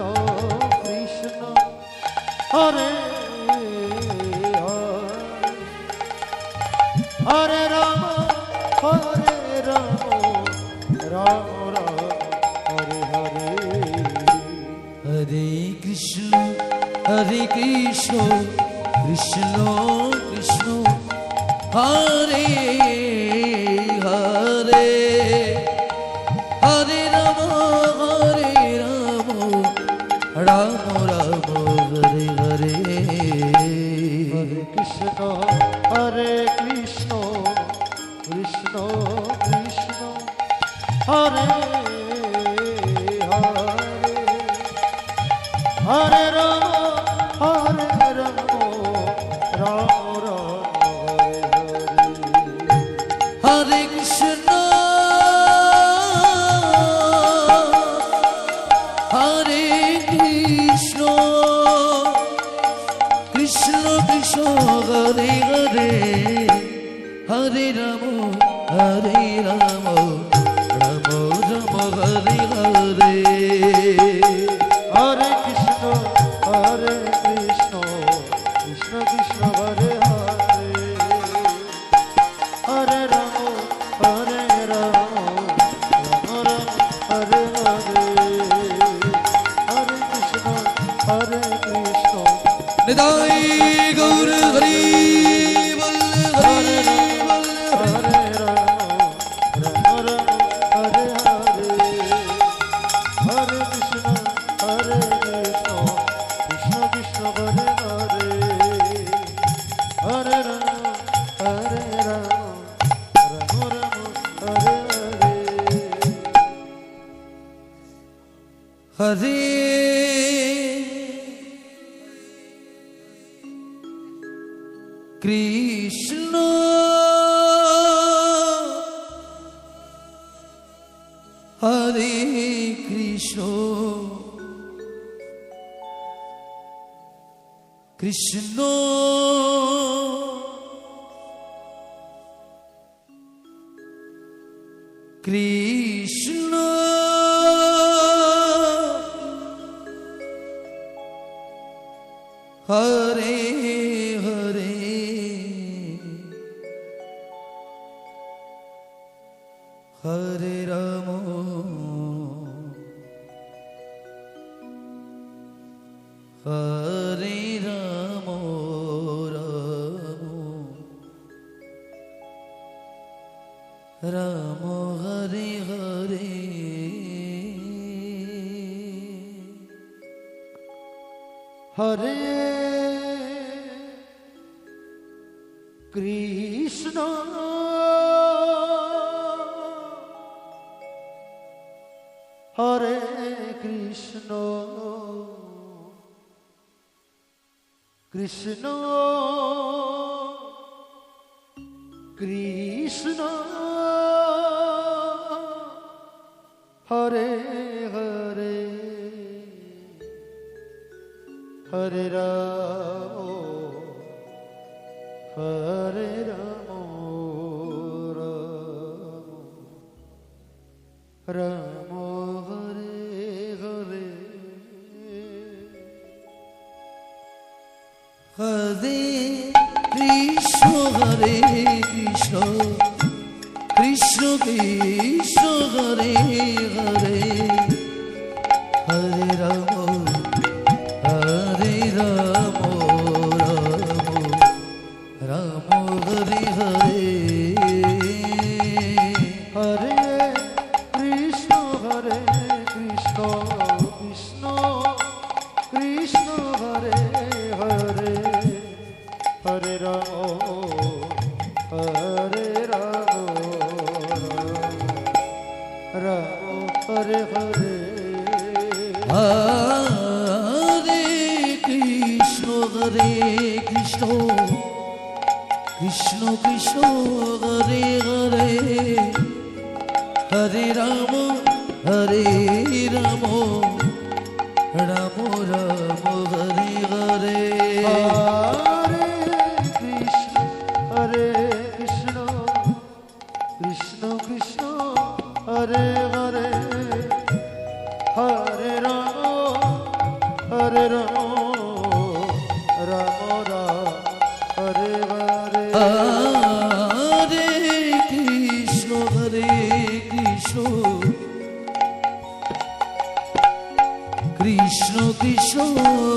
কৃষ্ণ হরে হরে রাম রাম হরে হরে হরে কৃষ্ণ কৃষ্ণ কৃষ্ণ হরে হরে হরে রাম রাম রাম হরে হরে হরে কৃষ্ণ কৃষ্ণ কৃষ্ণ কৃষ্ণ হরে হরে হরে রাম রাম হরে হরে হরে কৃষ্ণ হরে কৃষ্ণ কৃষ্ণ কৃষ্ণ হরে হরে হরে রাম রাম রাম হরে হরে হরে কৃষ্ণ কৃষ্ণ কৃষ্ণ হরে হরে হরে রাম রাম হরে হরে হরে কৃষ্ণ কৃষ্ণ নিতাই গৌর হরি বল হরি বল হরে রাম হরে হরে হরে কৃষ্ণ কৃষ্ণ কৃষ্ণ হরে হরে হরে রাম হরে হরে কৃষ্ণ হরে কৃষ্ণ কৃষ্ণ কৃষ্ণ হরে হরে হরে রাম হরে রাম হরে কৃষ্ণ হরে কৃষ্ণ কৃষ্ণ কৃষ্ণ হরে হরে হরে রাম হরে রাম রাম রাম হরে হরে হরে কৃষ্ণ হরে কৃষ্ণ কৃষ্ণ কৃষ্ণ হরে হরে হরে রাম হরে রাম রাম রাম হরে হরে হরে কৃষ্ণ কৃষ্ণ কৃষ্ণ কৃষ্ণ হরে হরে হরে রাম হরে রাম রাম হরে হরে হরে কৃষ্ণ কৃষ্ণ কৃষ্ণ হরে হরে হরে রাম রাম রাম হরে হরে হরে কৃষ্ণ কৃষ্ণ কৃষ্ণ কৃষ্ণ হরে হরে হরে রাম রাম রাম হরে হরে হরে কৃষ্ণ কৃষ্ণ কৃষ্ণ কৃষ্ণ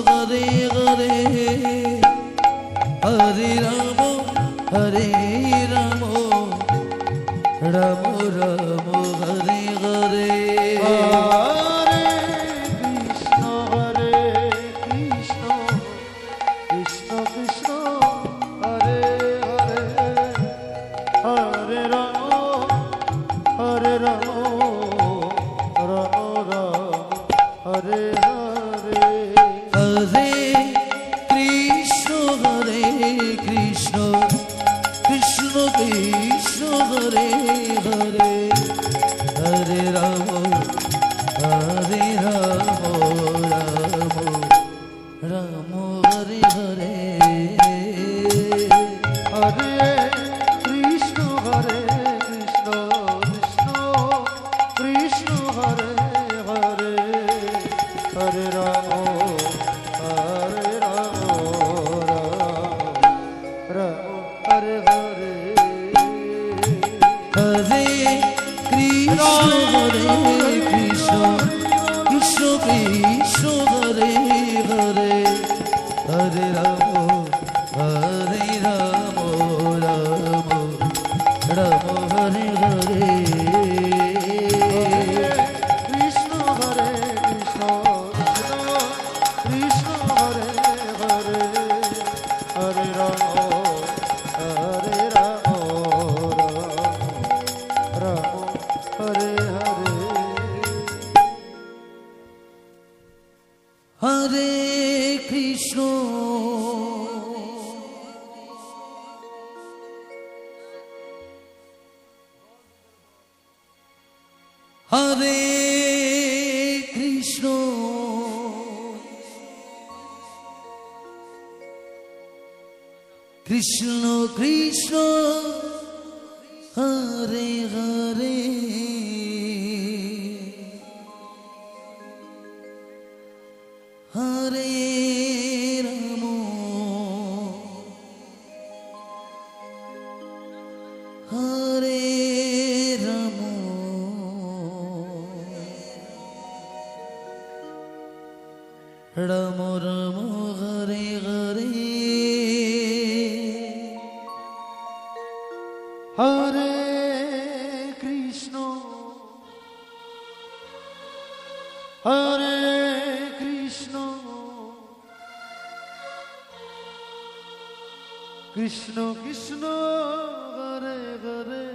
হরে হরে হরে রাম রাম রাম হরে হরে হরে কৃষ্ণ কৃষ্ণ কৃষ্ণ কৃষ্ণ হরে হরে হরে রাম রাম রাম হরে হরে হরে কৃষ্ণ কৃষ্ণ কৃষ্ণ কৃষ্ণ হরে হরে হরে রাম রাম রাম হরে হরে হরে কৃষ্ণ কৃষ্ণ কৃষ্ণ কৃষ্ণ হরে হরে হরে রাম রাম হরে হরে হরে কৃষ্ণ কৃষ্ণ কৃষ্ণ কৃষ্ণ হরে হরে হরে রাম রাম রাম হরে হরে কৃষ্ণ কৃষ্ণ কৃষ্ণ হরে হরে হরে রাম রাম হরে হরে হরে কৃষ্ণ হরে কৃষ্ণ কৃষ্ণ কৃষ্ণ হরে হরে হরে রাম হরে রাম রাম রাম হরে হরে হরে কৃষ্ণ হরে কৃষ্ণ কৃষ্ণ কৃষ্ণ হরে হরে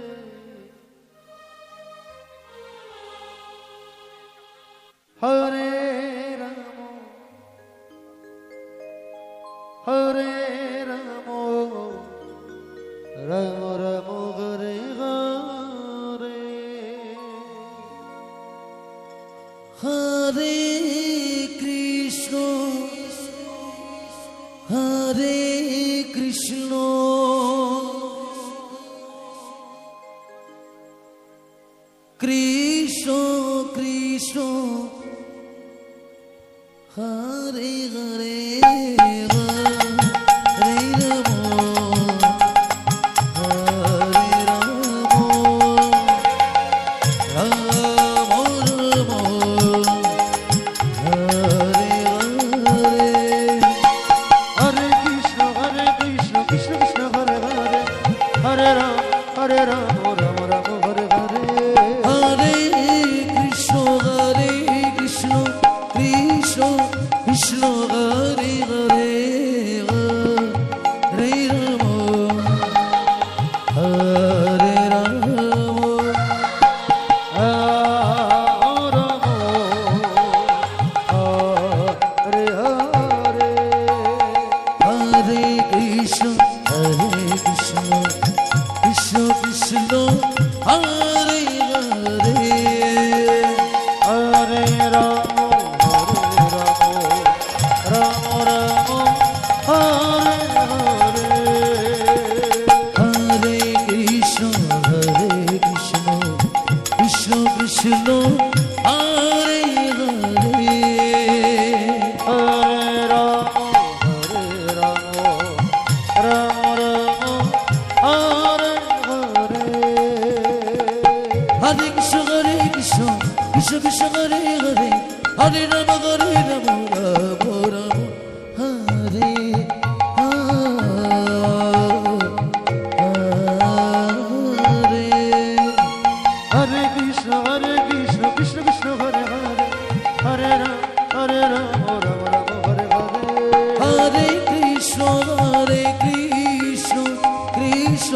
হরে রাম হরে রাম রাম রাম হরে হরে হরে কৃষ্ণ হরে Krishna Krishna Krishna Hare Hare Hare Ram Ram Hare Ram, Ram Ram, Hare Hare. Hare Krishna, Hare Krishna, Krishna Krishna, Hare Hare, Hare Rama, Hare Rama, Hare Hare. Hare Krishna, Hare Krishna, Krishna Krishna, Hare Hare, Hare Ram, Ram Ram, Hare Hare. Hare Krishna, Hare Krishna, Krishna Krishna, Hare Hare, Hare Ram, Ram Ram, Hare Hare. Hare Krishna, Hare Krishna, Krishna Krishna, Hare Hare, Hare Rama, Hare Rama, Rama Rama, Hare Hare. Hare Krishna, Krishna Krishna, Hare Hare, Hare Ram, Ram Ram, Hare Hare. Hare Krishna, Hare Krishna, Krishna Krishna, Hare Hare, Hare Rama, Hare Rama, Hare Krishna, Hare Krishna, Krishna Krishna,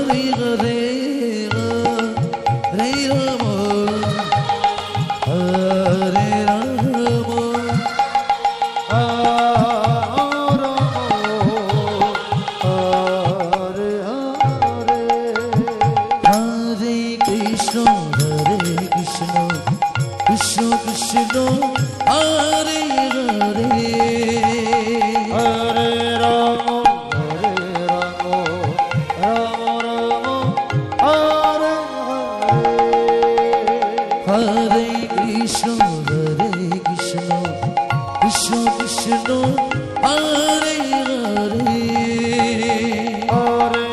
Hare Hare, Hare Ram, Ram Ram, Hare Hare. Hare Krishna, Hare Krishna, Krishna Krishna, Hare Hare, Hare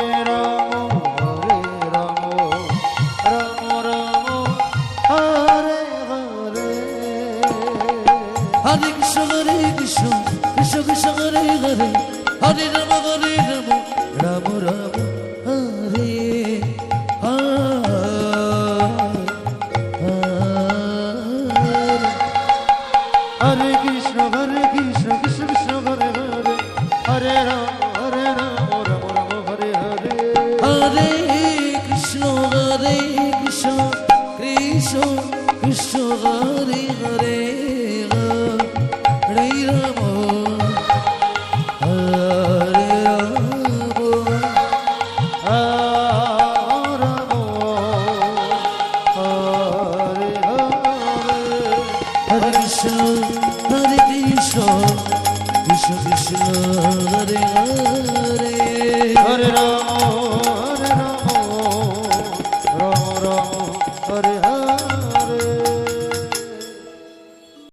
Ram, Ram Ram, Hare Hare. Hare Krishna, Hare Krishna, Krishna Krishna, Hare Hare, Hare Rama, Hare Rama, Rama Rama, Hare Hare. Hare Krishna, Krishna Krishna, Hare Hare, Hare Ram, Ram Ram, Hare Hare. Hare Krishna, Hare Krishna, Krishna Krishna, Hare Hare, Hare Rama, Hare Rama, Hare Krishna, Hare Krishna, Krishna Krishna, Hare